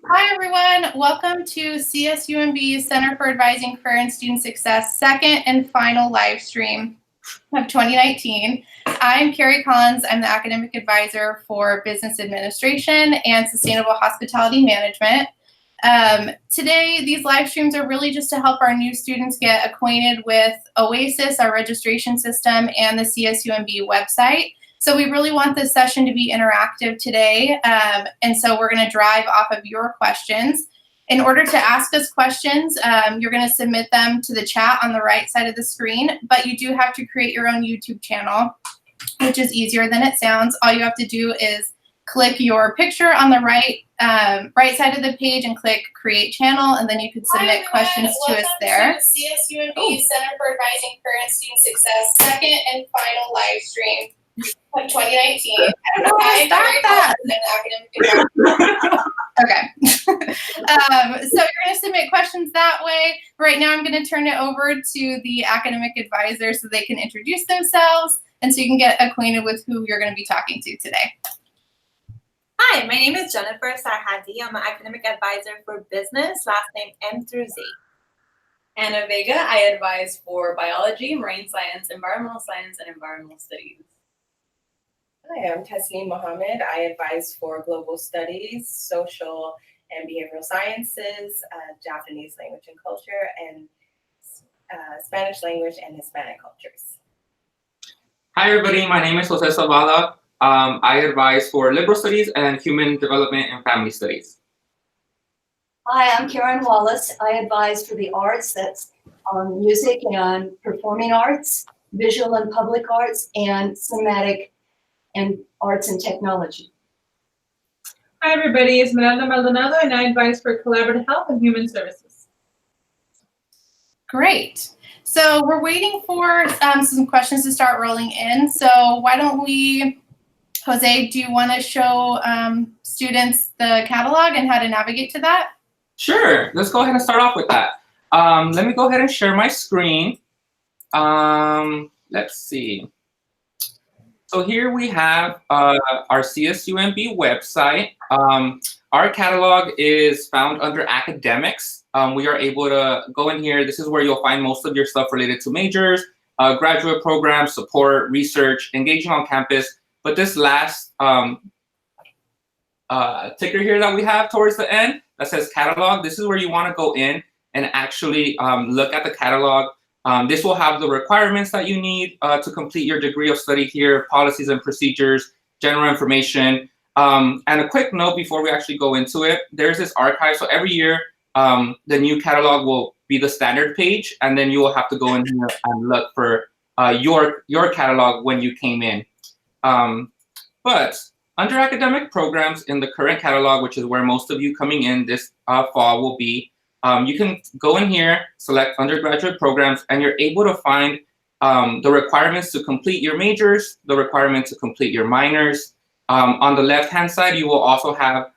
Hi, everyone. Welcome to CSUMB's Center for Advising Career and Student Success second and final live stream of 2019. I'm Carrie Collins. I'm the Academic Advisor for Business Administration and Sustainable Hospitality Management. Today, these live streams are really just to help our new students get acquainted with OASIS, our registration system, and the CSUMB website. So we really want this session to be interactive today, and so we're going to drive off of your questions. In order to ask us questions, you're going to submit them to the chat on the right side of the screen, but you do have to create your own YouTube channel, which is easier than it sounds. All you have to do is click your picture on the right side of the page and click Create Channel, and then you can submit questions to us there. To CSUMB Center for Advising Career and Student Success second and final live stream of 2019. I don't know how to start that. Okay. So you're going to submit questions that way. Right now, I'm going to turn it over to the academic advisor so they can introduce themselves and so you can get acquainted with who you're going to be talking to today. Hi, my name is Jennifer Sarhadi. I'm an academic advisor for business, last name M through Z. Anna Vega, I advise for biology, marine science, and environmental studies. Hi, I'm Tasneem Mohammed. I advise for global studies, social and behavioral sciences, Japanese language and culture, and Spanish language and Hispanic cultures. Hi, everybody. My name is Jose Zavala. I advise for liberal studies and human development and family studies. Hi, I'm Karen Wallace. I advise for the arts, that's music and performing arts, visual and public arts, and cinematic and arts and technology. Hi, everybody. It's Miranda Maldonado, and I advise for collaborative health and human services. Great. So we're waiting for some questions to start rolling in. So why don't we, Jose, do you want to show students the catalog and how to navigate to that? Sure. Let's go ahead and start off with that. Let me go ahead and share my screen. Let's see. So here we have our CSUMB website. Our catalog is found under academics. We are able to go in here. This is where you'll find most of your stuff related to majors, graduate programs, support, research, engaging on campus. But this last ticker here that we have towards the end that says catalog, this is where you want to go in and actually look at the catalog. This will have the requirements that you need to complete your degree of study here, policies and procedures, general information. And a quick note before we actually go into it, there's this archive. So every year, the new catalog will be the standard page, and then you will have to go in here and look for your catalog when you came in. But under academic programs in the current catalog, which is where most of you coming in this fall will be, you can go in here, select undergraduate programs, and you're able to find the requirements to complete your majors, the requirement to complete your minors. On the left-hand side, you will also have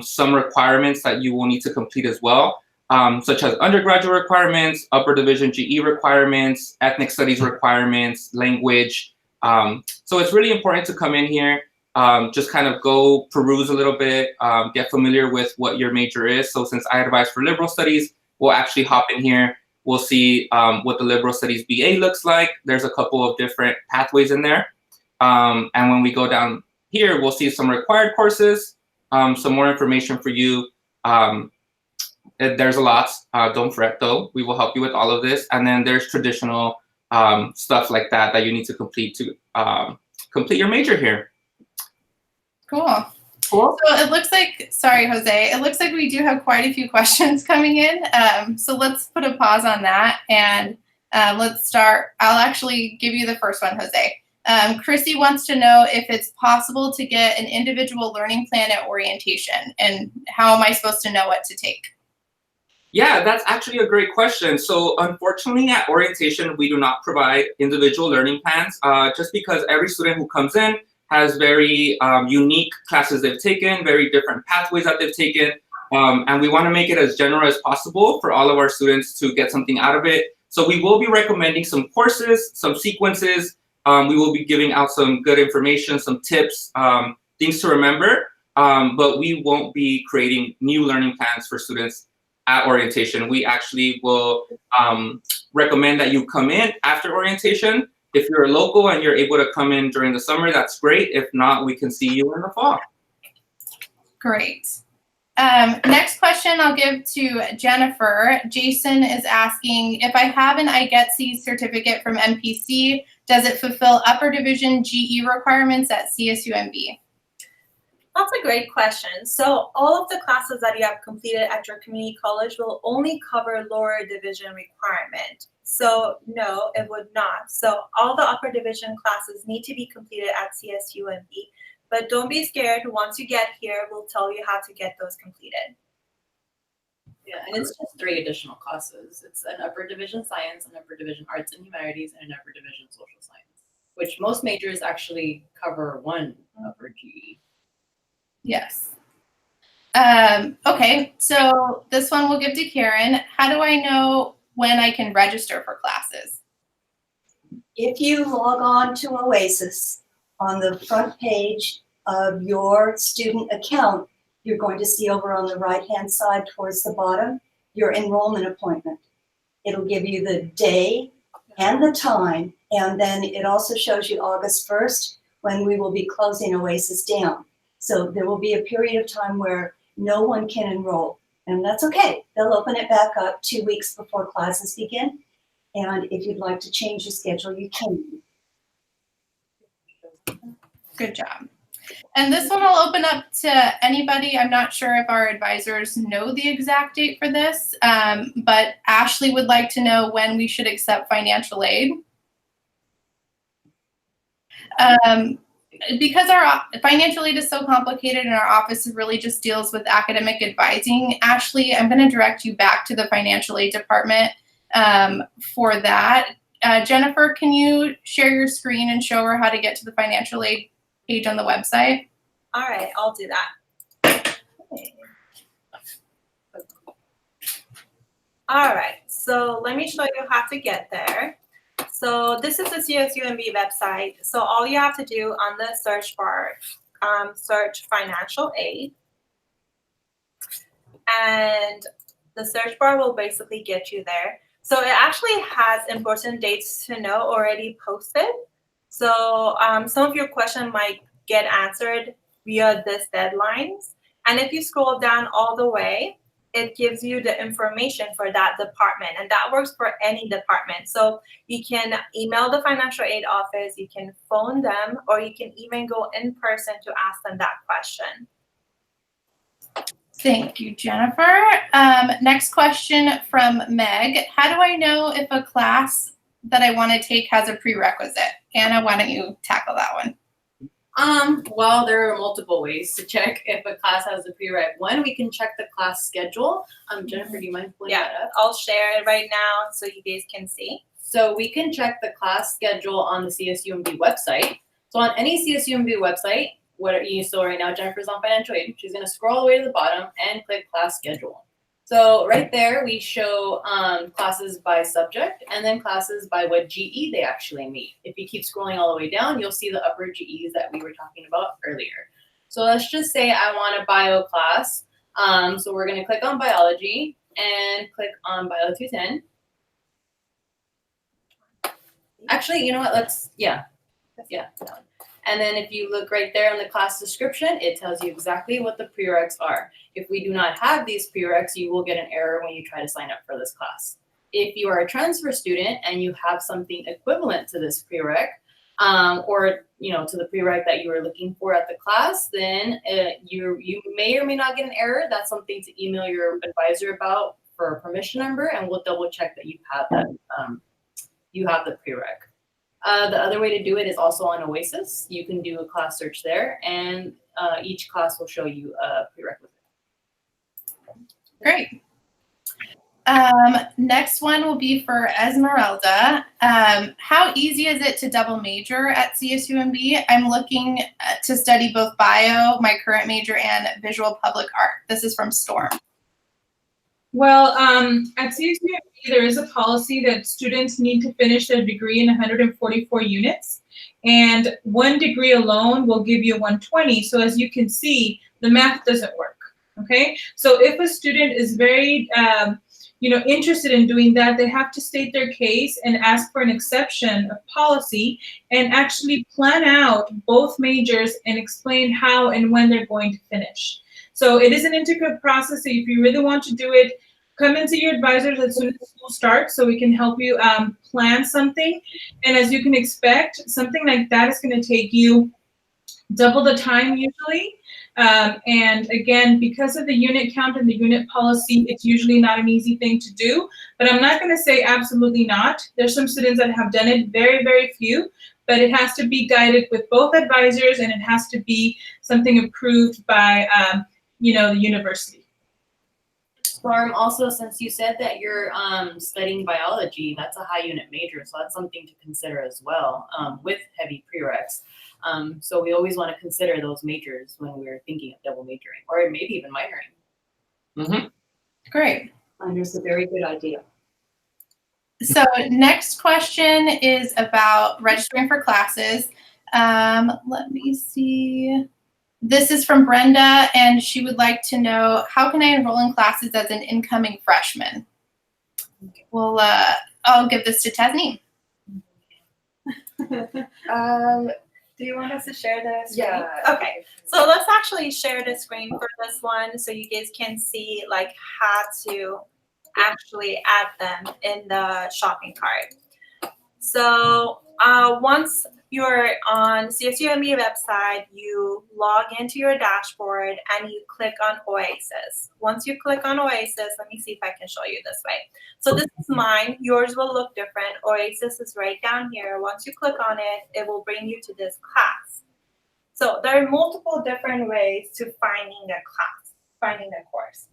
some requirements that you will need to complete as well, such as undergraduate requirements, upper division GE requirements, ethnic studies requirements, language. So it's really important to come in here, just kind of go peruse a little bit, get familiar with what your major is. So since I advise for liberal studies, we'll actually hop in here. We'll see what the liberal studies BA looks like. There's a couple of different pathways in there. And when we go down here, we'll see some required courses, some more information for you. There's a lot. Don't fret, though. We will help you with all of this. And then there's traditional stuff like that that you need to complete to complete your major here. Cool. So it looks like, sorry, Jose, it looks like we do have quite a few questions coming in. So let's put a pause on that and let's start. I'll actually give you the first one, Jose. Chrissy wants to know if it's possible to get an individual learning plan at orientation, and how am I supposed to know what to take? Yeah, that's actually a great question. So unfortunately at orientation, we do not provide individual learning plans just because every student who comes in has very unique classes they've taken, very different pathways that they've taken. And we want to make it as general as possible for all of our students to get something out of it. So we will be recommending some courses, some sequences. We will be giving out some good information, some tips, things to remember. but we won't be creating new learning plans for students at orientation. We actually will recommend that you come in after orientation. If you're local and you're able to come in during the summer, that's great. If not, we can see you in the fall. Great. Next question I'll give to Jennifer. Jason is asking, if I have an I Get C certificate from MPC, does it fulfill upper division GE requirements at CSUMB? That's a great question. So all of the classes that you have completed at your community college will only cover lower division requirement. So no, it would not. So all the upper division classes need to be completed at CSUMB, but don't be scared. Once you get here, we'll tell you how to get those completed. Yeah, and it's just 3 additional classes. It's an upper division science, an upper division arts and humanities, and an upper division social science, which most majors actually cover 1 upper GE. Yes. Okay, so this one we'll give to Karen. How do I know when I can register for classes? If you log on to OASIS, on the front page of your student account, you're going to see over on the right-hand side towards the bottom, your enrollment appointment. It'll give you the day and the time, and then it also shows you August 1st when we will be closing OASIS down. So there will be a period of time where no one can enroll, and that's okay. They'll open it back up 2 weeks before classes begin, and if you'd like to change your schedule, you can. Good job. And this one I'll open up to anybody. I'm not sure if our advisors know the exact date for this, but Ashley would like to know when we should accept financial aid. Because our financial aid is so complicated and our office really just deals with academic advising, Ashley, I'm going to direct you back to the financial aid department for that. Jennifer, can you share your screen and show her how to get to the financial aid page on the website? All right, I'll do that. All right, so let me show you how to get there. So this is the CSUMB website. So all you have to do on the search bar, search financial aid. And the search bar will basically get you there. So it actually has important dates to know already posted. So some of your questions might get answered via this deadlines. And if you scroll down all the way, it gives you the information for that department, and that works for any department. So you can email the financial aid office, you can phone them, or you can even go in person to ask them that question. Thank you, Jennifer. Next question from Meg. How do I know if a class that I want to take has a prerequisite? Anna, why don't you tackle that one? Well, there are multiple ways to check if a class has a prereq. One, we can check the class schedule. Jennifer, do you mind pulling that up? I'll share it right now so you guys can see. So we can check the class schedule on the CSUMB website. So on any CSUMB website, so right now Jennifer's on financial aid. She's going to scroll all the way to the bottom and click class schedule. So right there, we show classes by subject and then classes by what GE they actually meet. If you keep scrolling all the way down, you'll see the upper GEs that we were talking about earlier. So let's just say I want a bio class. So we're going to click on biology and click on bio 210. Actually, you know what? Yeah. And then if you look right there in the class description, it tells you exactly what the prereqs are. If we do not have these prereqs, you will get an error when you try to sign up for this class. If you are a transfer student and you have something equivalent to this prereq, or to the prereq that you were looking for at the class, then you may or may not get an error. That's something to email your advisor about for a permission number, and we'll double check that you have that. You have the prereq. The other way to do it is also on OASIS. You can do a class search there, and each class will show you a prerequisite. Great. Next one will be for Esmeralda. How easy is it to double major at CSUMB? I'm looking to study both bio, my current major, and visual public art. This is from Storm. Well, at CSUMB, there is a policy that students need to finish their degree in 144 units, and one degree alone will give you 120. So as you can see, the math doesn't work. Okay, so if a student is very interested in doing that, they have to state their case and ask for an exception of policy and actually plan out both majors and explain how and when they're going to finish. So it is an intricate process. So if you really want to do it, come into your advisors as soon as school starts so we can help you plan something. And as you can expect, something like that is going to take you double the time usually. And again, because of the unit count and the unit policy, it's usually not an easy thing to do, but I'm not going to say absolutely not. There's some students that have done it, very, very few, but it has to be guided with both advisors and it has to be something approved by, the university. Storm, also, since you said that you're studying biology, that's a high unit major, so that's something to consider as well with heavy prereqs. So we always want to consider those majors when we're thinking of double majoring or maybe even minoring. Great. Minor's a very good idea. So next question is about registering for classes. Let me see. This is from Brenda, and she would like to know, how can I enroll in classes as an incoming freshman? Well, I'll give this to Tasneem. Do you want us to share the screen? Yeah. Okay. So let's actually share the screen for this one so you guys can see like how to actually add them in the shopping cart. So once you're on CSUMB website, you log into your dashboard and you click on OASIS. Once you click on OASIS, let me see if I can show you this way. So this is mine. Yours will look different. OASIS is right down here. Once you click on it, it will bring you to this class. So there are multiple different ways to finding a class, finding a course.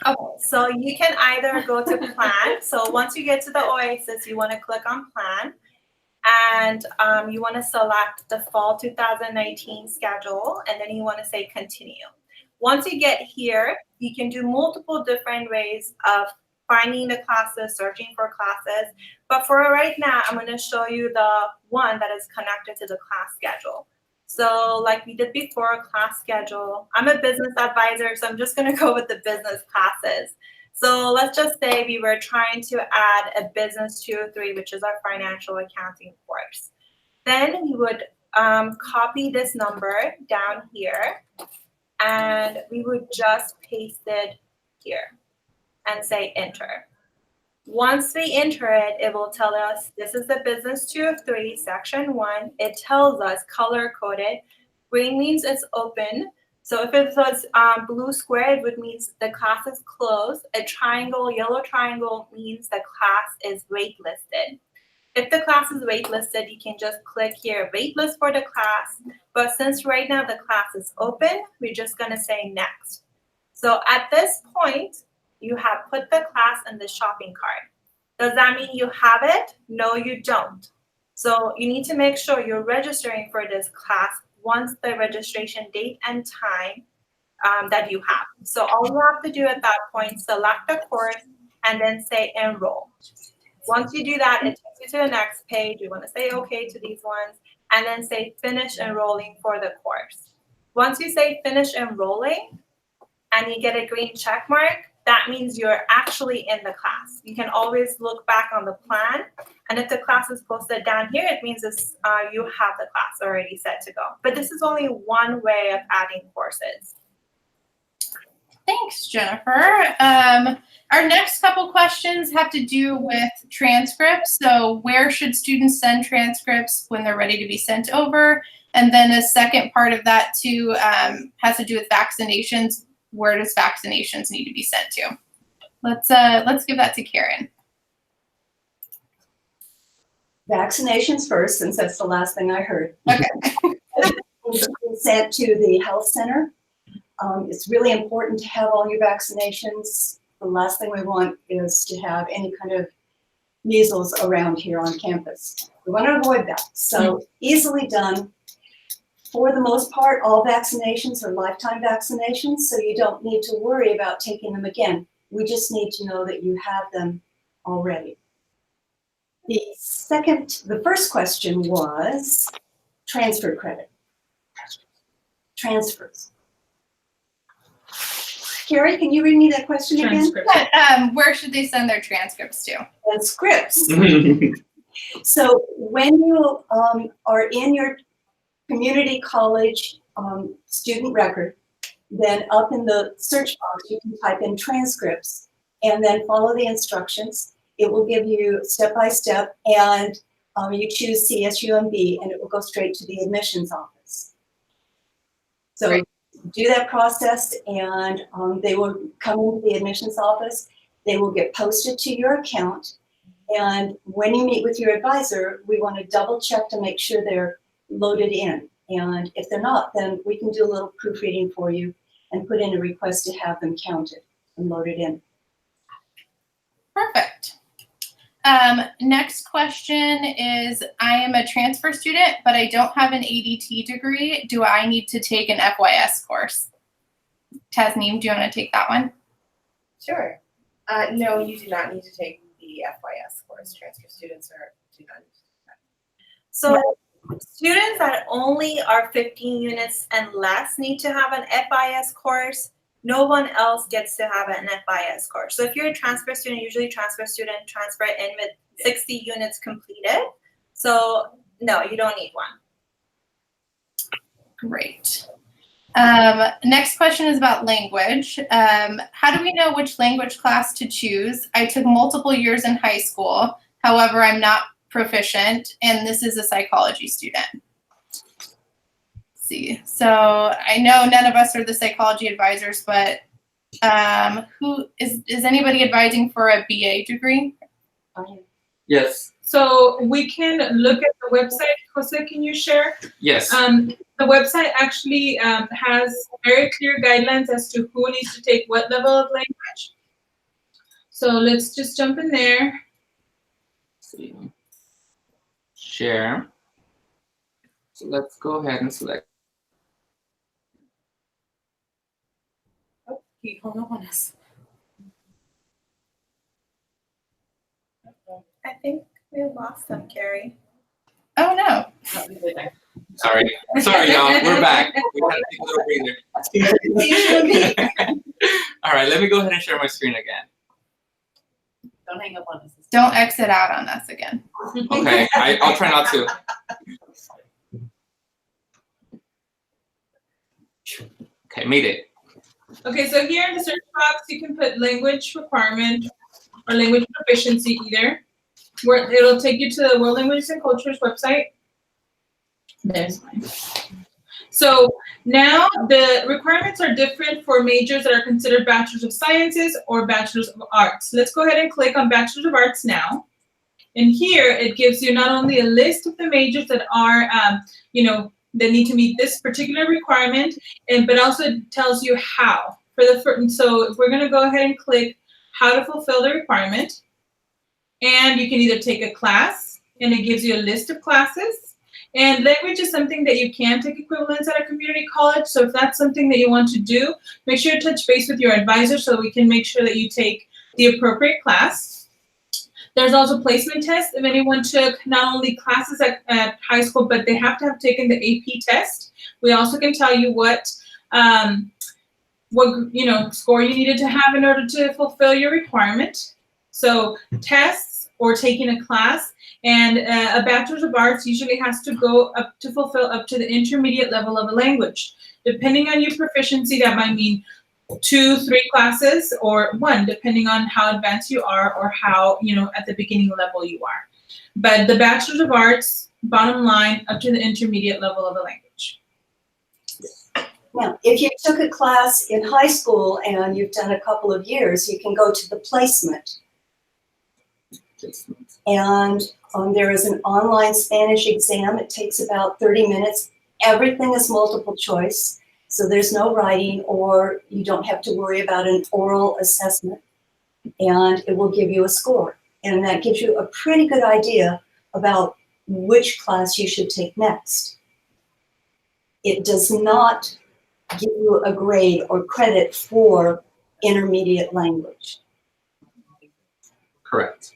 Okay, so you can either go to plan. So once you get to the OASIS, you want to click on plan, and you want to select the fall 2019 schedule, and then you want to say continue. Once you get here, you can do multiple different ways of finding the classes, searching for classes. But for right now, I'm going to show you the one that is connected to the class schedule. So like we did before, class schedule. I'm a business advisor, so I'm just going to go with the business classes. So let's just say we were trying to add a business 203, which is our financial accounting course. Then you would copy this number down here, and we would just paste it here and say enter. Once we enter it, it will tell us this is the business 203, section 1. It tells us color coded. Green means it's open. So if it was blue square, it would mean the class is closed. A triangle, yellow triangle means the class is waitlisted. If the class is waitlisted, you can just click here, waitlist for the class. But since right now the class is open, we're just gonna say next. So at this point, you have put the class in the shopping cart. Does that mean you have it? No, you don't. So you need to make sure you're registering for this class once the registration date and time that you have. So all you have to do at that point, select the course and then say enroll. Once you do that, it takes you to the next page. You want to say okay to these ones and then say finish enrolling for the course. Once you say finish enrolling and you get a green check mark, that means you're actually in the class. You can always look back on the plan, and if the class is posted down here, it means you have the class already set to go. But this is only one way of adding courses. Thanks, Jennifer. Our next couple questions have to do with transcripts. So where should students send transcripts when they're ready to be sent over? And then a second part of that too has to do with vaccinations. Where does vaccinations need to be sent to? Let's give that to Karen. Vaccinations first, since that's the last thing I heard. Okay. Sent to the health center. It's really important to have all your vaccinations. The last thing we want is to have any kind of measles around here on campus. We want to avoid that. So easily done. For the most part, all vaccinations are lifetime vaccinations, so you don't need to worry about taking them again. We just need to know that you have them already. The first question was transfer credit. transfers. Carrie, can you read me that question again? Transcript. Where should they send their transcripts to? Transcripts. So when you are in your community college student record, then up in the search box, you can type in transcripts and then follow the instructions. It will give you step-by-step, and you choose CSUMB and it will go straight to the admissions office. So Great. do that process and they will come into the admissions office. They will get posted to your account. And when you meet with your advisor, we want to double check to make sure they're loaded in. And if they're not, then we can do a little proofreading for you and put in a request to have them counted and loaded in. Perfect. Next question is, I am a transfer student, but I don't have an ADT degree. Do I need to take an FYS course? Tasneem, do you want to take that one? Sure. No, you do not need to take the FYS course. Transfer students do not need to do that. So students that only are 15 units and less need to have an FIS course. No one else gets to have an FIS course. So if you're a transfer student, usually transfer student transfer in with 60 units completed. So no, you don't need one. Great. Next question is about language. How do we know which language class to choose? I took multiple years in high school. However, I'm not proficient, and this is a psychology student. See, so I know none of us are the psychology advisors, but who is anybody advising for a BA degree? Yes. So we can look at the website. Jose, can you share? Yes. The website actually has very clear guidelines as to who needs to take what level of language. So let's just jump in there. See. Share. So let's go ahead and select. Oh, he hung up on us. I think we lost them, Carrie. Oh no. Sorry, y'all. We're back. We had to take a little breather. All right, let me go ahead and share my screen again. Don't hang up on us. Don't exit out on us again. Okay, I'll try not to. Okay, made it. Okay, so here in the search box, you can put language requirement or language proficiency either. Where it'll take you to the World Languages and Cultures website. There's mine. So now the requirements are different for majors that are considered Bachelors of Sciences or Bachelors of Arts. Let's go ahead and click on Bachelors of Arts now. And here it gives you not only a list of the majors that are, that need to meet this particular requirement, but also tells you how. So we're going to go ahead and click how to fulfill the requirement. And you can either take a class, and it gives you a list of classes. And language is something that you can take equivalents at a community college. So if that's something that you want to do, make sure to touch base with your advisor so we can make sure that you take the appropriate class. There's also placement tests. If anyone took not only classes at high school, but they have to have taken the AP test. We also can tell you what score you needed to have in order to fulfill your requirement. So tests or taking a class, and a Bachelor's of Arts usually has to go up to fulfill up to the intermediate level of a language. Depending on your proficiency, that might mean 2, 3 classes, or 1, depending on how advanced you are or how, at the beginning level you are. But the Bachelor's of Arts, bottom line, up to the intermediate level of a language. Now, if you took a class in high school and you've done a couple of years, you can go to the placement. And there is an online Spanish exam. It takes about 30 minutes. Everything is multiple choice, so there's no writing, or you don't have to worry about an oral assessment, and it will give you a score. And that gives you a pretty good idea about which class you should take next. It does not give you a grade or credit for intermediate language. Correct.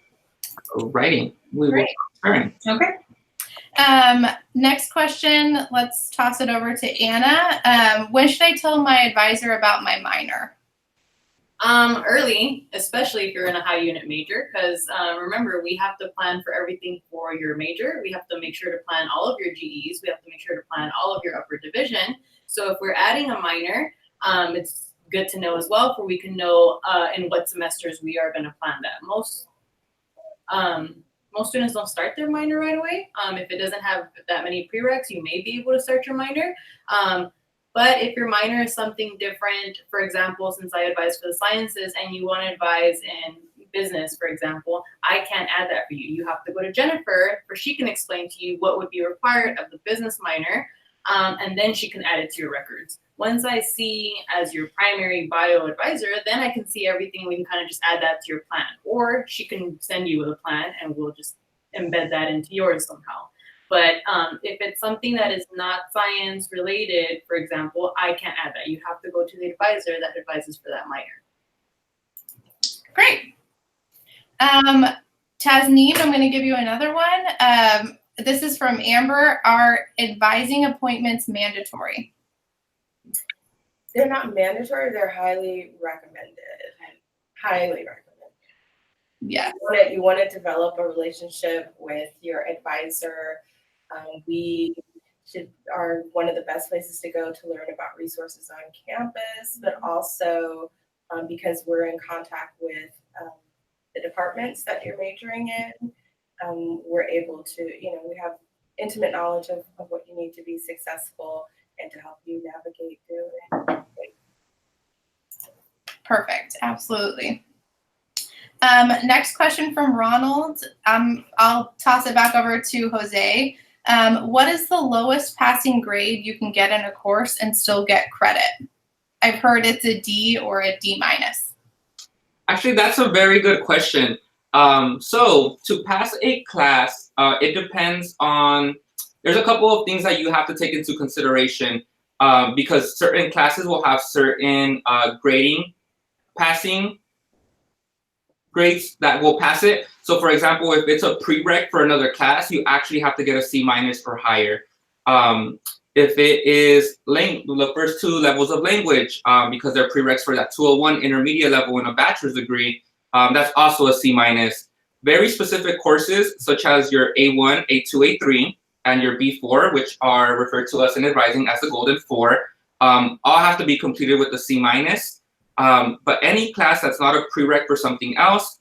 Writing. We will turn. Okay. Next question, let's toss it over to Anna. When should I tell my advisor about my minor? Early, especially if you're in a high unit major, because remember, we have to plan for everything for your major. We have to make sure to plan all of your GEs. We have to make sure to plan all of your upper division. So if we're adding a minor, it's good to know as well, for we can know in what semesters we are going to plan that. Most students don't start their minor right away. If it doesn't have that many prereqs, you may be able to start your minor. But if your minor is something different, for example, since I advise for the sciences and you want to advise in business, for example, I can't add that for you. You have to go to Jennifer, for she can explain to you what would be required of the business minor, and then she can add it to your records. Once I see as your primary bio advisor, then I can see everything. We can kind of just add that to your plan, or she can send you a plan and we'll just embed that into yours somehow. But if it's something that is not science related, for example, I can't add that. You have to go to the advisor that advises for that minor. Great. Tasneem, I'm going to give you another one. This is from Amber. Are advising appointments mandatory? They're not mandatory, they're highly recommended. Highly recommended. Yeah. You want to develop a relationship with your advisor. We are one of the best places to go to learn about resources on campus, but also because we're in contact with the departments that you're majoring in, we're able to, we have intimate knowledge of what you need to be successful and to help you navigate through it. Perfect. Absolutely. Next question from Ronald. I'll toss it back over to Jose. What is the lowest passing grade you can get in a course and still get credit? I've heard it's a D or a D minus. Actually, that's a very good question. So to pass a class, it depends on, there's a couple of things that you have to take into consideration because certain classes will have certain passing grades that will pass it. So for example, if it's a prereq for another class, you actually have to get a C minus or higher. If it is the first two levels of language, because they're prereqs for that 201 intermediate level in a bachelor's degree, that's also a C minus. Very specific courses, such as your A1, A2, A3, and your B4, which are referred to us in advising as the Golden 4, all have to be completed with a C minus. But any class that's not a prereq for something else,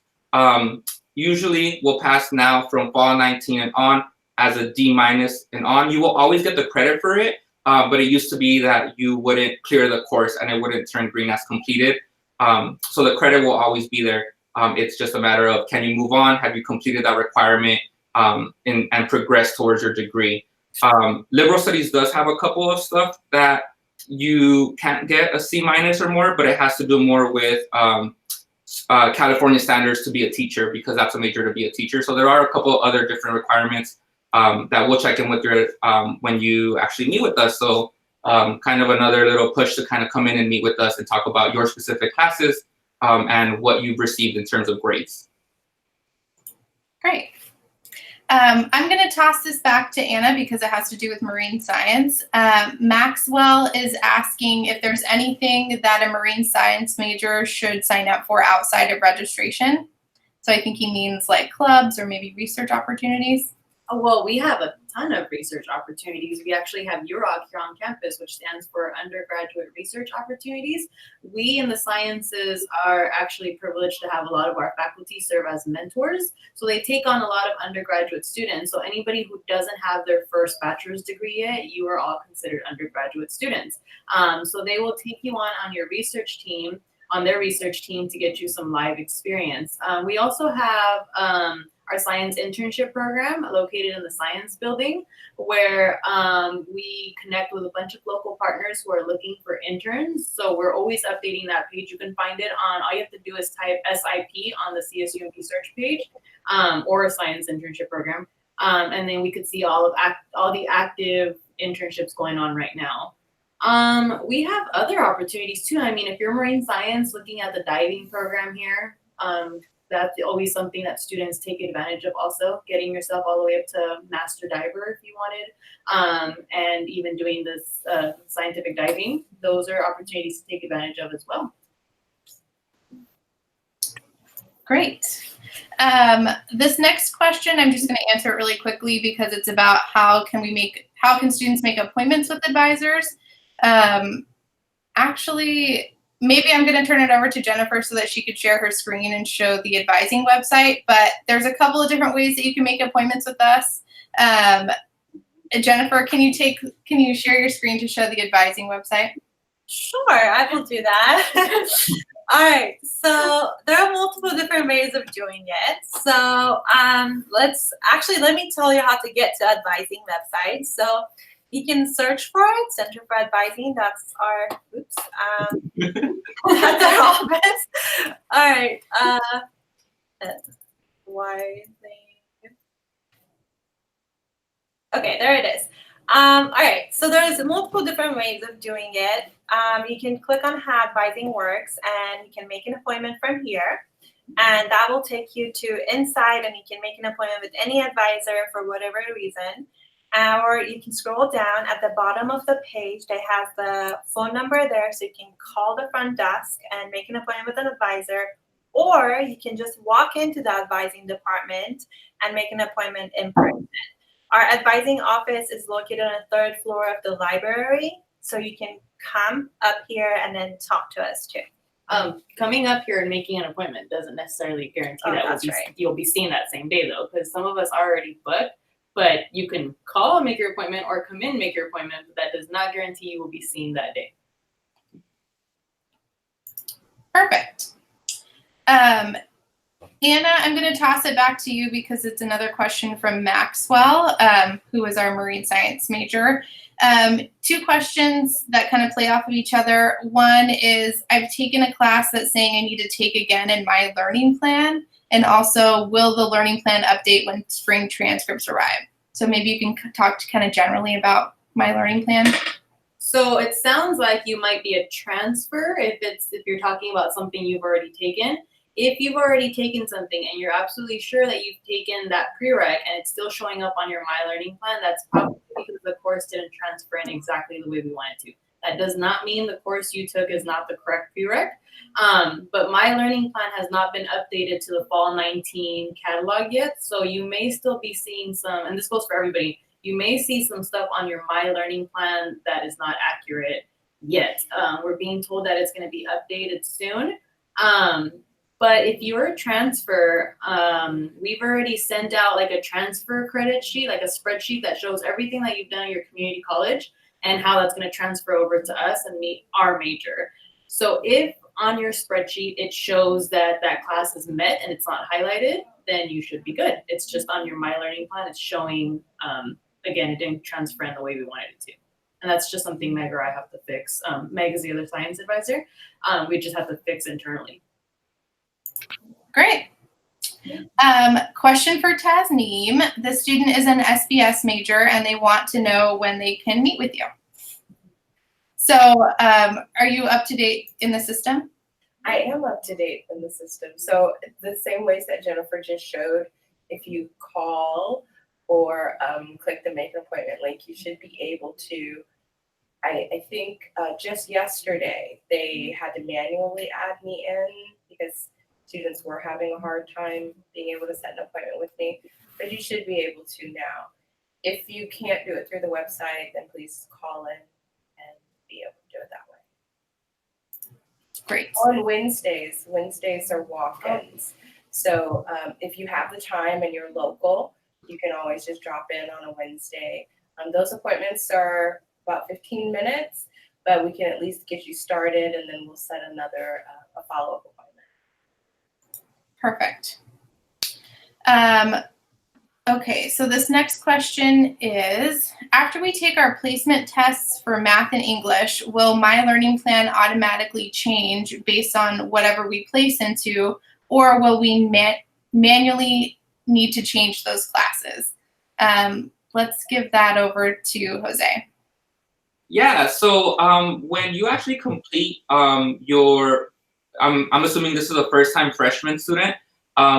usually will pass now from fall 19 and on as a D minus and on. You will always get the credit for it, but it used to be that you wouldn't clear the course and it wouldn't turn green as completed. So the credit will always be there. It's just a matter of, can you move on? Have you completed that requirement and progress towards your degree? Liberal studies does have a couple of stuff that you can't get a C minus or more, but it has to do more with California standards to be a teacher, because that's a major to be a teacher. So there are a couple of other different requirements that we'll check in with your when you actually meet with us. So kind of another little push to kind of come in and meet with us and talk about your specific classes and what you've received in terms of grades. Great. I'm going to toss this back to Anna because it has to do with marine science. Maxwell is asking if there's anything that a marine science major should sign up for outside of registration. So I think he means like clubs or maybe research opportunities. Oh, well, we have a ton of research opportunities. We actually have UROC here on campus, which stands for Undergraduate Research Opportunities. We in the sciences are actually privileged to have a lot of our faculty serve as mentors. So they take on a lot of undergraduate students. So anybody who doesn't have their first bachelor's degree yet, you are all considered undergraduate students. So they will take you on your research team, on their research team, to get you some live experience. We also have our science internship program located in the science building, where we connect with a bunch of local partners who are looking for interns. So we're always updating that page. You can find it on, all you have to do is type SIP on the CSUMB search page, or a science internship program. And then we could see all the active internships going on right now. We have other opportunities too. I mean, if you're marine science, looking at the diving program here, That's always something that students take advantage of also, getting yourself all the way up to master diver if you wanted, and even doing this scientific diving. Those are opportunities to take advantage of as well. Great. This next question, I'm just going to answer it really quickly because it's about how can students make appointments with advisors? Actually, maybe I'm going to turn it over to Jennifer so that she could share her screen and show the advising website, but there's a couple of different ways that you can make appointments with us. Jennifer, can you share your screen to show the advising website? Sure, I will do that. All right, so there are multiple different ways of doing it. So let me tell you how to get to advising website. So you can search for it, Center for Advising. That's our, that's our office. All right, why thing? Okay, there it is. All right, so there's multiple different ways of doing it. You can click on how advising works and you can make an appointment from here. And that will take you to inside and you can make an appointment with any advisor for whatever reason. Or you can scroll down at the bottom of the page. They have the phone number there so you can call the front desk and make an appointment with an advisor. Or you can just walk into the advising department and make an appointment in person. Our advising office is located on the 3rd floor of the library, so you can come up here and then talk to us too. Coming up here and making an appointment doesn't necessarily guarantee that you'll be seen that same day though, because some of us are already booked, but you can call and make your appointment or come in and make your appointment, but that does not guarantee you will be seen that day. Perfect. Anna, I'm going to toss it back to you because it's another question from Maxwell, who is our marine science major. 2 questions that kind of play off of each other. One is, I've taken a class that's saying I need to take again in my learning plan. And also, will the learning plan update when spring transcripts arrive? So maybe you can talk kind of generally about my learning plan. So it sounds like you might be a transfer if you're talking about something you've already taken. If you've already taken something and you're absolutely sure that you've taken that prereq and it's still showing up on your My Learning Plan, that's probably because the course didn't transfer in exactly the way we wanted to. That does not mean the course you took is not the correct prereq, but My Learning Plan has not been updated to the Fall 19 catalog yet, so you may still be seeing some, and this goes for everybody, you may see some stuff on your My Learning Plan that is not accurate yet. We're being told that it's going to be updated soon. But if you're a transfer, we've already sent out like a transfer credit sheet, like a spreadsheet that shows everything that you've done at your community college and how that's going to transfer over to us and meet our major. So if on your spreadsheet it shows that that class is met and it's not highlighted, then you should be good. It's just on your My Learning Plan, it's showing, again, it didn't transfer in the way we wanted it to. And that's just something Meg or I have to fix. Meg is the other science advisor. We just have to fix internally. Great. Question for Tasneem. The student is an SBS major and they want to know when they can meet with you. So are you up to date in the system? I am up to date in the system. So the same ways that Jennifer just showed, if you call or click the make an appointment link, you should be able to, I think just yesterday, they had to manually add me in because students were having a hard time being able to set an appointment with me, but you should be able to now. If you can't do it through the website, then please call in and be able to do it that way. Great. On Wednesdays are walk-ins. So if you have the time and you're local, you can always just drop in on a Wednesday. Those appointments are about 15 minutes, but we can at least get you started and then we'll set another a follow-up appointment. Perfect. Okay, so this next question is, after we take our placement tests for math and English, will My Learning Plan automatically change based on whatever we place into, or will we manually need to change those classes? Let's give that over to Jose. Yeah, so when you actually complete your, I'm assuming this is a first-time freshman student,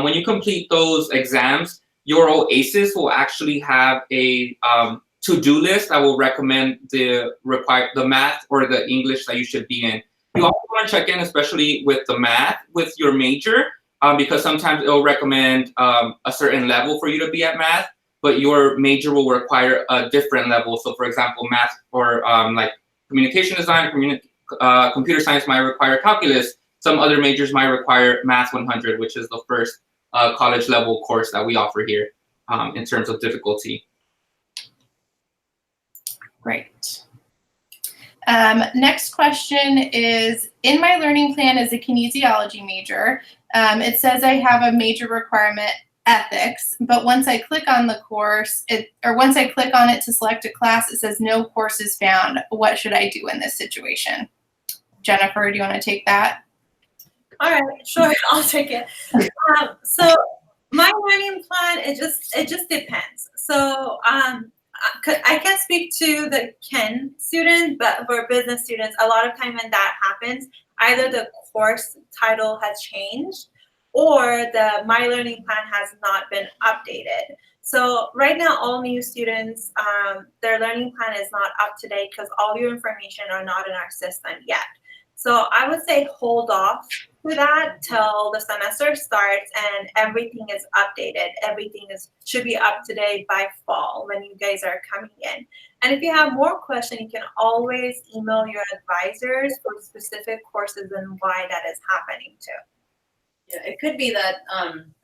when you complete those exams, your OASIS will actually have a to-do list that will recommend the math or the English that you should be in. You also want to check in, especially with the math, with your major, because sometimes it'll recommend a certain level for you to be at math, but your major will require a different level. So for example, math or like communication design, computer science might require calculus. Some other majors might require Math 100, which is the first college level course that we offer here in terms of difficulty. Great. Next question is, in my learning plan as a kinesiology major, it says I have a major requirement ethics, but once I click on the course, once I click on it to select a class, it says no courses found. What should I do in this situation? Jennifer, do you want to take that? All right, sure, I'll take it. So my learning plan, it just depends. So I can't speak to the Ken student, but for business students, a lot of time when that happens, either the course title has changed or the My Learning Plan has not been updated. So right now, all new students, their learning plan is not up to date because all your information are not in our system yet. So I would say hold off to that till the semester starts and everything is updated. Everything should be up to date by fall when you guys are coming in. And if you have more questions, you can always email your advisors for specific courses and why that is happening too. Yeah, it could be that,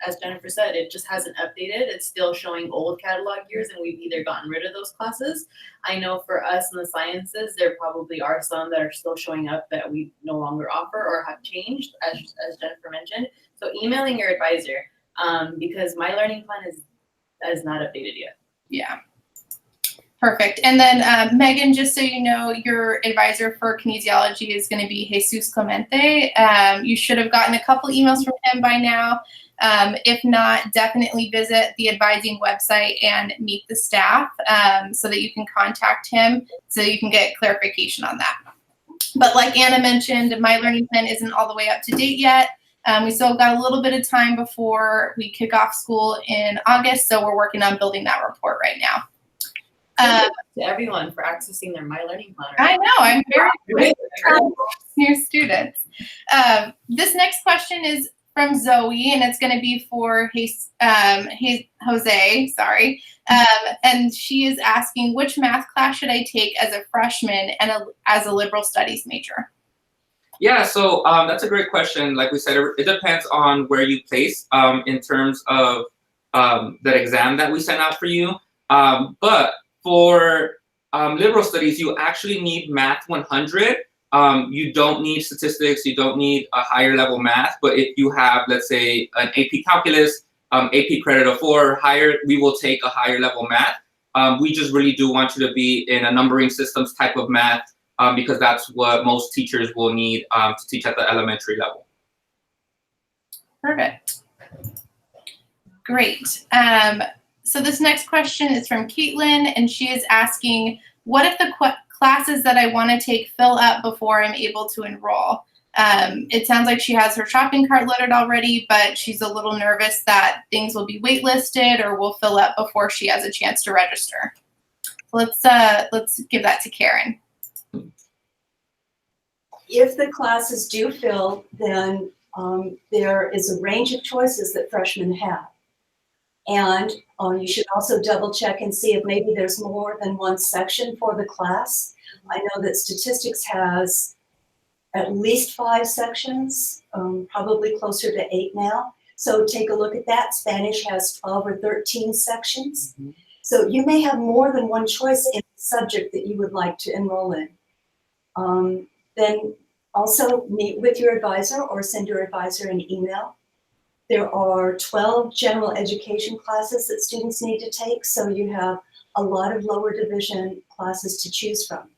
as Jennifer said, it just hasn't updated. It's still showing old catalog years and we've either gotten rid of those classes. I know for us in the sciences, there probably are some that are still showing up that we no longer offer or have changed, as Jennifer mentioned. So emailing your advisor, because My Learning Plan is not updated yet. Yeah. Perfect. And then Megan, just so you know, your advisor for kinesiology is going to be Jesus Clemente. You should have gotten a couple emails from him by now. If not, definitely visit the advising website and meet the staff so that you can contact him so you can get clarification on that. But like Anna mentioned, My Learning Plan isn't all the way up to date yet. We still got a little bit of time before we kick off school in August, so we're working on building that report right now. To everyone for accessing their My Learning Plan. I know, I'm very grateful for new students. This next question is from Zoe, and it's going to be for Jose, sorry. And she is asking, which math class should I take as a freshman and as a liberal studies major? Yeah, so that's a great question. Like we said, it depends on where you place in terms of the exam that we sent out for you. But for liberal studies, you actually need Math 100. You don't need statistics. You don't need a higher level math. But if you have, let's say, an AP Calculus, AP Credit of 4 or higher, we will take a higher level math. We just really do want you to be in a numbering systems type of math because that's what most teachers will need to teach at the elementary level. Perfect. Great. So this next question is from Caitlin, and she is asking, what if the classes that I want to take fill up before I'm able to enroll? It sounds like she has her shopping cart loaded already, but she's a little nervous that things will be waitlisted or will fill up before she has a chance to register. Let's give that to Karen. If the classes do fill, then there is a range of choices that freshmen have. And you should also double check and see if maybe there's more than one section for the class. I know that statistics has at least 5 sections, probably closer to 8 now. So take a look at that. Spanish has 12 or 13 sections. Mm-hmm. So you may have more than one choice in the subject that you would like to enroll in. Then also meet with your advisor or send your advisor an email. There are 12 general education classes that students need to take, so you have a lot of lower division classes to choose from.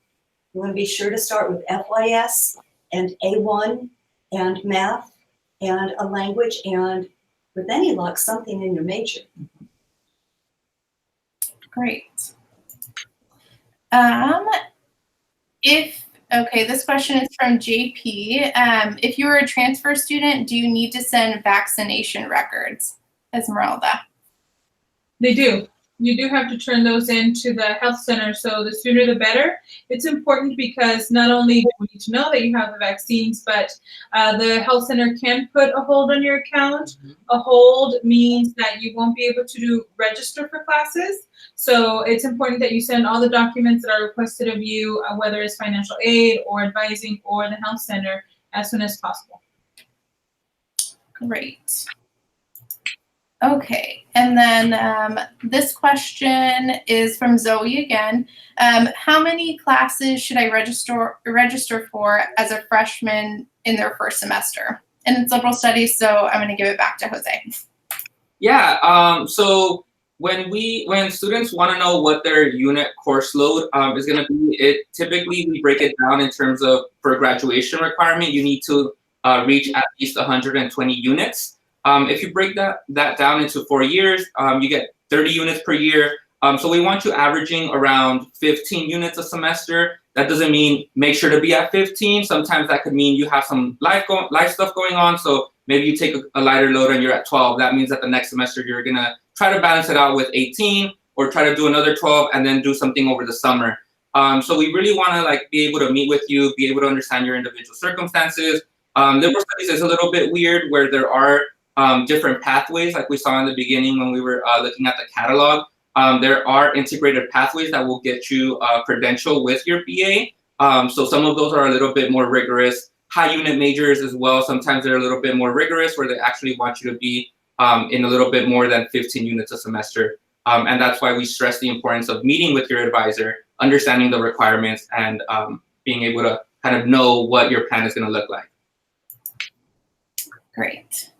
You want to be sure to start with FYS and A1 and math and a language and, with any luck, something in your major. Great. If Okay, this question is from JP. If you are a transfer student, do you need to send vaccination records? Esmeralda. They do. You do have to turn those into the health center, so the sooner the better. It's important because not only do we need to know that you have the vaccines, but the health center can put a hold on your account. A hold means that you won't be able to register for classes. So it's important that you send all the documents that are requested of you, whether it's financial aid or advising or the health center, as soon as possible. Great. Okay, and then this question is from Zoe again. How many classes should I register for as a freshman in their first semester? And it's liberal studies, so I'm going to give it back to Jose. Yeah. So when students want to know what their unit course load is going to be, typically we break it down in terms of, for graduation requirement, you need to reach at least 120 units. If you break that down into 4 years, you get 30 units per year. So we want you averaging around 15 units a semester. That doesn't mean make sure to be at 15. Sometimes that could mean you have some life stuff going on. So maybe you take a lighter load and you're at 12. That means that the next semester you're gonna try to balance it out with 18, or try to do another 12 and then do something over the summer. So we really want to be able to meet with you, be able to understand your individual circumstances. Liberal studies is a little bit weird, where there are different pathways, like we saw in the beginning when we were looking at the catalog. There are integrated pathways that will get you a credential with your BA. So some of those are a little bit more rigorous. High unit majors as well, sometimes they're a little bit more rigorous, where they actually want you to be in a little bit more than 15 units a semester. And that's why we stress the importance of meeting with your advisor, understanding the requirements, and being able to kind of know what your plan is going to look like. Great.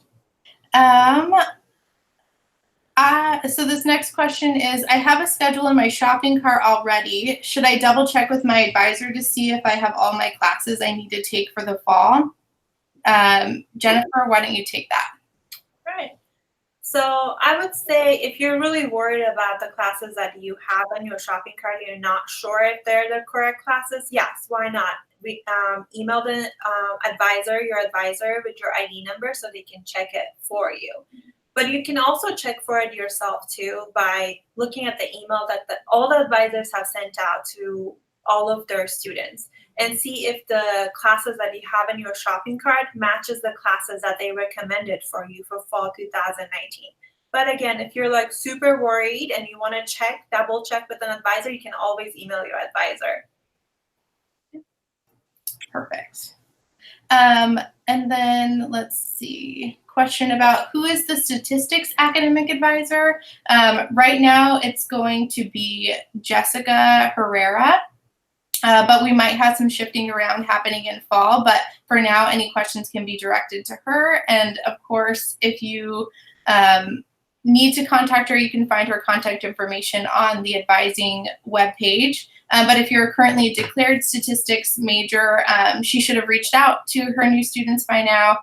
So this next question is, I have a schedule in my shopping cart already. Should I double check with my advisor to see if I have all my classes I need to take for the fall? Jennifer, why don't you take that? Right. So I would say if you're really worried about the classes that you have on your shopping cart, you're not sure if they're the correct classes, yes, why not? We email the your advisor with your ID number so they can check it for you. But you can also check for it yourself too by looking at the email that all the advisors have sent out to all of their students, and see if the classes that you have in your shopping cart matches the classes that they recommended for you for fall 2019. But again, if you're super worried and you want to double check with an advisor, you can always email your advisor. Perfect. And then let's see, question about who is the statistics academic advisor? Right now it's going to be Jessica Herrera, but we might have some shifting around happening in fall, but for now any questions can be directed to her. And of course, if you need to contact her, you can find her contact information on the advising webpage. But if you're currently a declared statistics major, she should have reached out to her new students by now.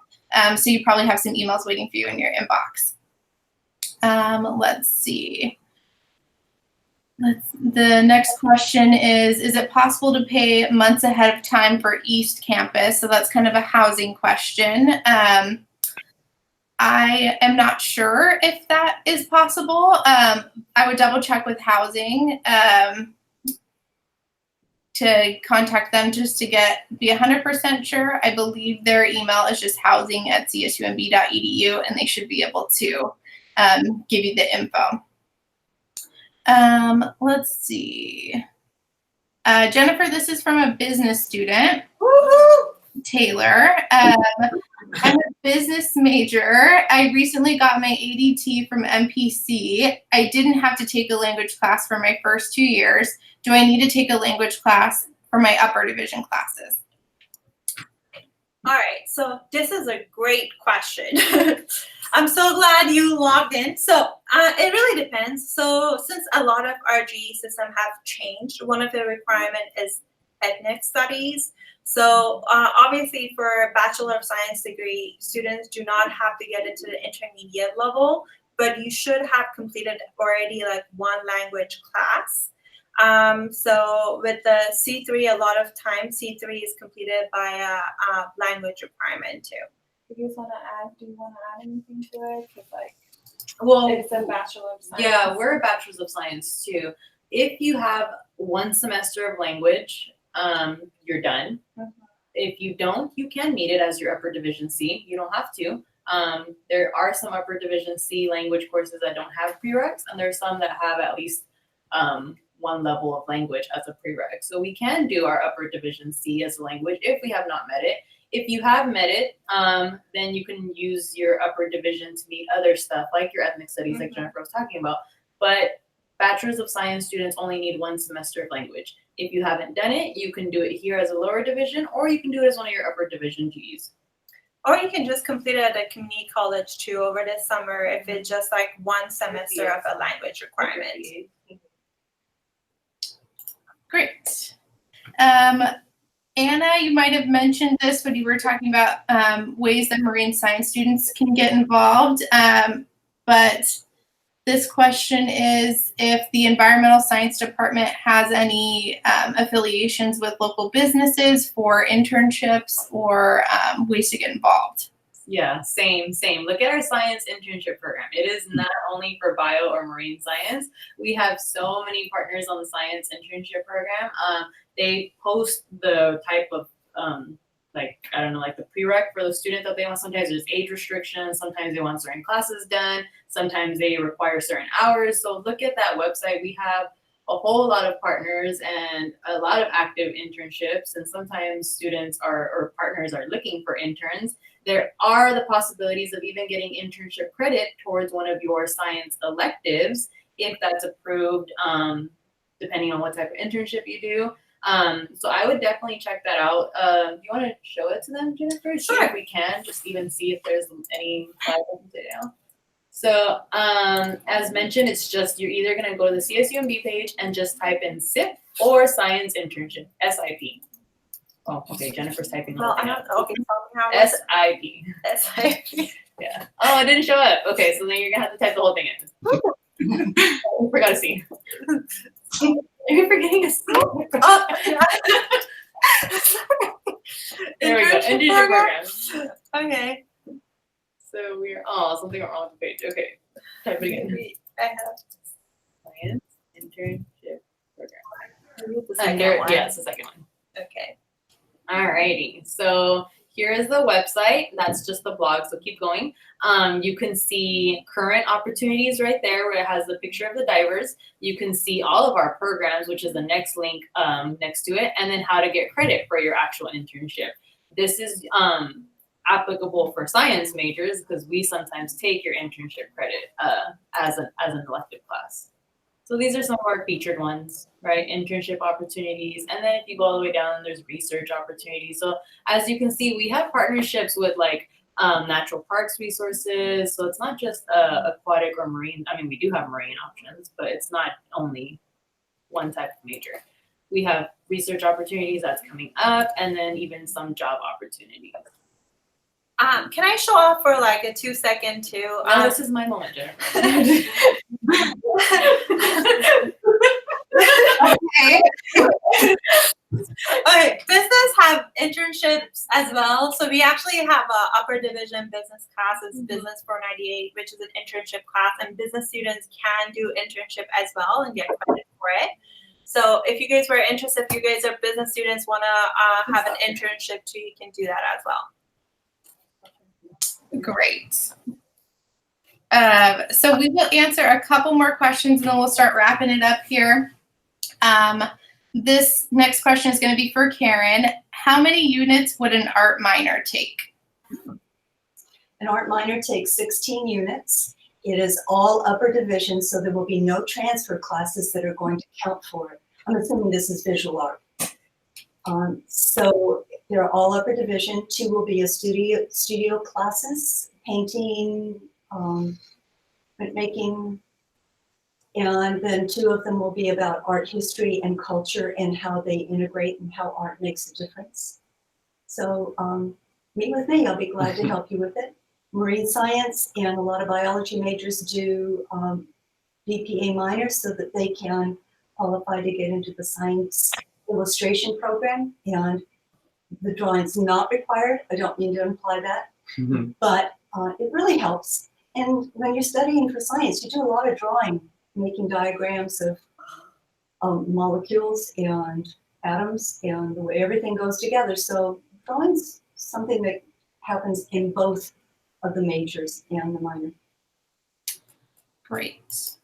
So you probably have some emails waiting for you in your inbox. Let's see. The next question is it possible to pay months ahead of time for East Campus? So that's kind of a housing question. I am not sure if that is possible. I would double check with housing to contact them just to be 100% sure. I believe their email is just housing@csumb.edu, and they should be able to give you the info. Let's see. Jennifer, this is from a business student. Woo-hoo! Taylor. I'm a business major. I recently got my ADT from MPC. I didn't have to take a language class for my first 2 years. Do I need to take a language class for my upper division classes? All right, so this is a great question. I'm so glad you logged in. So it really depends. So since a lot of our GE systems have changed, one of the requirements is ethnic studies. So obviously for a Bachelor of Science degree, students do not have to get into the intermediate level, but you should have completed already one language class. So with the C3, a lot of times C3 is completed by a language requirement too. Do you want to add? Do you want to add anything to it? 'Cause, like, Well, it's a Bachelor of Science. yeah, we're a bachelor's of science too. If you have one semester of language, you're done. Mhm. If you don't, you can meet it as your upper division C. You don't have to. There are some upper division C language courses that don't have prereqs, and there's some that have at least one level of language as a prereq. So we can do our upper division C as a language if we have not met it. If you have met it, then you can use your upper division to meet other stuff like your ethnic studies, like Jennifer was talking about. But bachelor's of science students only need one semester of language. If you haven't done it, you can do it here as a lower division, or you can do it as one of your upper division Gs. Or you can just complete it at a community college too over the summer if it's just like one semester of a language requirement. Great. Anna, you might have mentioned this when you were talking about ways that marine science students can get involved. But this question is if the environmental science department has any affiliations with local businesses for internships or ways to get involved. Yeah, same. Look at our science internship program. It is not only for bio or marine science. We have so many partners on the science internship program. They post the type of like the prereq for the student that they want. Sometimes there's age restrictions. Sometimes they want certain classes done. Sometimes they require certain hours. So look at that website. We have a whole lot of partners and a lot of active internships. And sometimes students or partners are looking for interns. There are the possibilities of even getting internship credit towards one of your science electives if that's approved, depending on what type of internship you do. So I would definitely check that out. Do you want to show it to them, Jennifer? Sure. See if we can, just even see if there's any detail. So as mentioned, it's just you're either going to go to the CSUMB page and just type in SIP or science internship, SIP. Oh, okay, Jennifer's typing. Well, I don't know. Okay, tell me how SIP. SIP. Yeah. Oh, it didn't show up. Okay, so then you're gonna have to type the whole thing in. I forgot a C. You're forgetting a C. Oh, There we go. Internship program. Okay. So we're something went wrong with the page. Okay. Type it again. I have Science internship program. the second one. Yeah, it's the second one. Okay. Alrighty, so here is the website. That's just the blog, so keep going. You can see current opportunities right there where it has the picture of the divers. You can see all of our programs, which is the next link next to it, and then how to get credit for your actual internship. This is applicable for science majors because we sometimes take your internship credit as an elective class. So these are some of our featured ones, right? Internship opportunities. And then if you go all the way down, there's research opportunities. So as you can see, we have partnerships with like natural parks resources. So it's not just aquatic or marine. I mean, we do have marine options, but it's not only one type of major. We have research opportunities that's coming up, and then even some job opportunities. Can I show off for like a 2-second too? No, this is my moment, Jennifer. Okay. Okay, business have internships as well. So we actually have a upper division business class. It's Business 498, which is an internship class, and business students can do internship as well and get credit for it. So if you guys were interested, if you guys are business students, want to have an internship too, you can do that as well. Great. So we will answer a couple more questions and then we'll start wrapping it up here. This next question is going to be for Karen. How many units would an art minor take? An art minor takes 16 units. It is all upper division, so there will be no transfer classes that are going to count for it. I'm assuming this is visual art. So they're all upper division. 2 will be a studio classes, painting, printmaking, and then 2 of them will be about art history and culture and how they integrate and how art makes a difference. So meet with me, I'll be glad to help you with it. Marine science and a lot of biology majors do BPA minors so that they can qualify to get into the science illustration program, and the drawing's not required. I don't mean to imply that, but it really helps. And when you're studying for science, you do a lot of drawing, making diagrams of molecules and atoms and the way everything goes together. So drawing's something that happens in both of the majors and the minor. Great.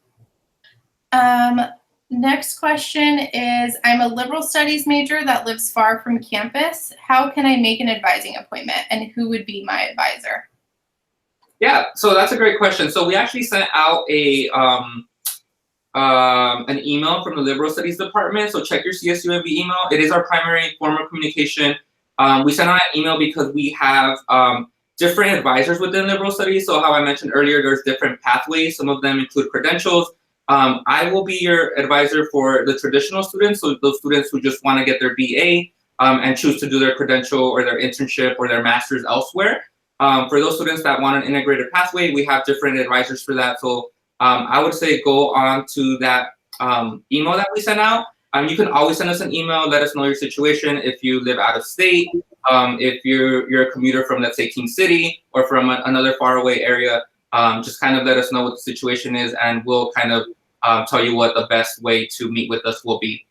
Next question is, I'm a liberal studies major that lives far from campus. How can I make an advising appointment, and who would be my advisor? Yeah, so that's a great question. So we actually sent out an email from the Liberal Studies Department. So check your CSUMB email. It is our primary form of communication. We sent out an email because we have different advisors within Liberal Studies. So how I mentioned earlier, there's different pathways. Some of them include credentials. I will be your advisor for the traditional students, so those students who just want to get their BA and choose to do their credential or their internship or their master's elsewhere. For those students that want an integrated pathway, we have different advisors for that. So I would say go on to that email that we sent out. You can always send us an email, let us know your situation. If you live out of state, if you're a commuter from, let's say, Team City or from another faraway area, just kind of let us know what the situation is, and we'll kind of tell you what the best way to meet with us will be.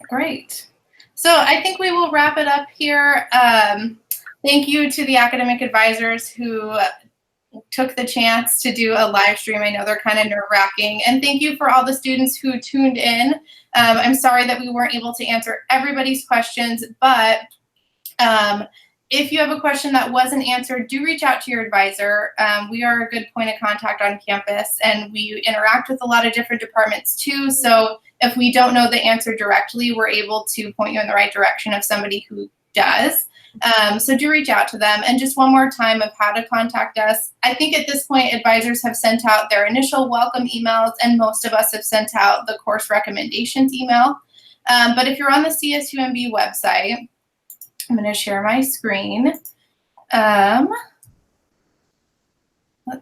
Great. So I think we will wrap it up here. Thank you to the academic advisors who took the chance to do a live stream. I know they're kind of nerve-wracking. And thank you for all the students who tuned in. I'm sorry that we weren't able to answer everybody's questions, but if you have a question that wasn't answered, do reach out to your advisor. We are a good point of contact on campus, and we interact with a lot of different departments too. So if we don't know the answer directly, we're able to point you in the right direction of somebody who does. So do reach out to them. And just one more time of how to contact us. I think at this point, advisors have sent out their initial welcome emails, and most of us have sent out the course recommendations email. But if you're on the CSUMB website, I'm going to share my screen. Let's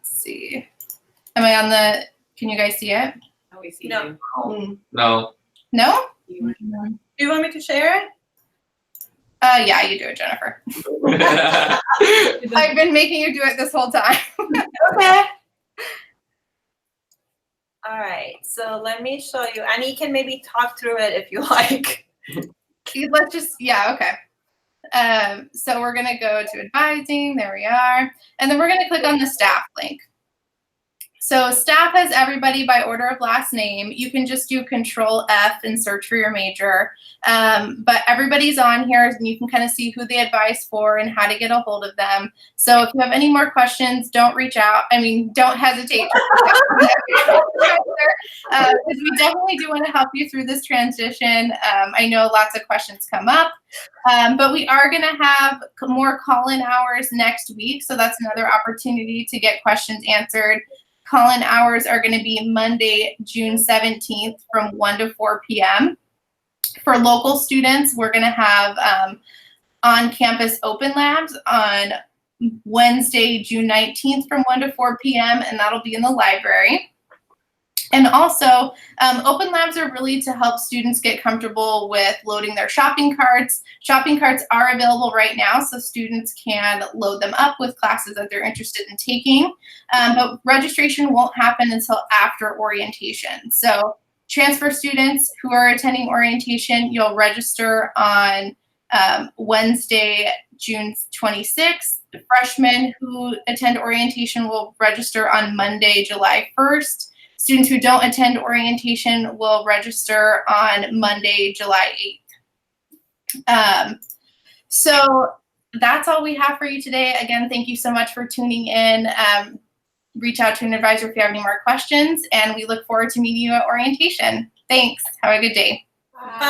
see. Am I on the, can you guys see it? Oh, we see No. you. No. No? Do you want me to share it? Yeah, you do it, Jennifer. I've been making you do it this whole time. Okay. All right, so let me show you. And you can maybe talk through it if you like. Let's just, yeah, okay. So we're gonna go to advising, there we are. And then we're gonna click on the staff link. So staff has everybody by order of last name. You can just do Control F and search for your major. But everybody's on here, and you can kind of see who they advise for and how to get a hold of them. So if you have any more questions, don't reach out. I mean, don't hesitate to because we definitely do want to help you through this transition. I know lots of questions come up, but we are going to have more call-in hours next week. So that's another opportunity to get questions answered. Call-in hours are going to be Monday, June 17th from 1 to 4 p.m. For local students, we're going to have on-campus open labs on Wednesday, June 19th from 1 to 4 p.m., and that'll be in the library. And also, open labs are really to help students get comfortable with loading their shopping carts. Shopping carts are available right now, so students can load them up with classes that they're interested in taking. But registration won't happen until after orientation. So transfer students who are attending orientation, you'll register on Wednesday, June 26th. Freshmen who attend orientation will register on Monday, July 1st. Students who don't attend orientation will register on Monday, July 8th. So that's all we have for you today. Again, thank you so much for tuning in. Reach out to an advisor if you have any more questions, and we look forward to meeting you at orientation. Thanks. Have a good day. Bye.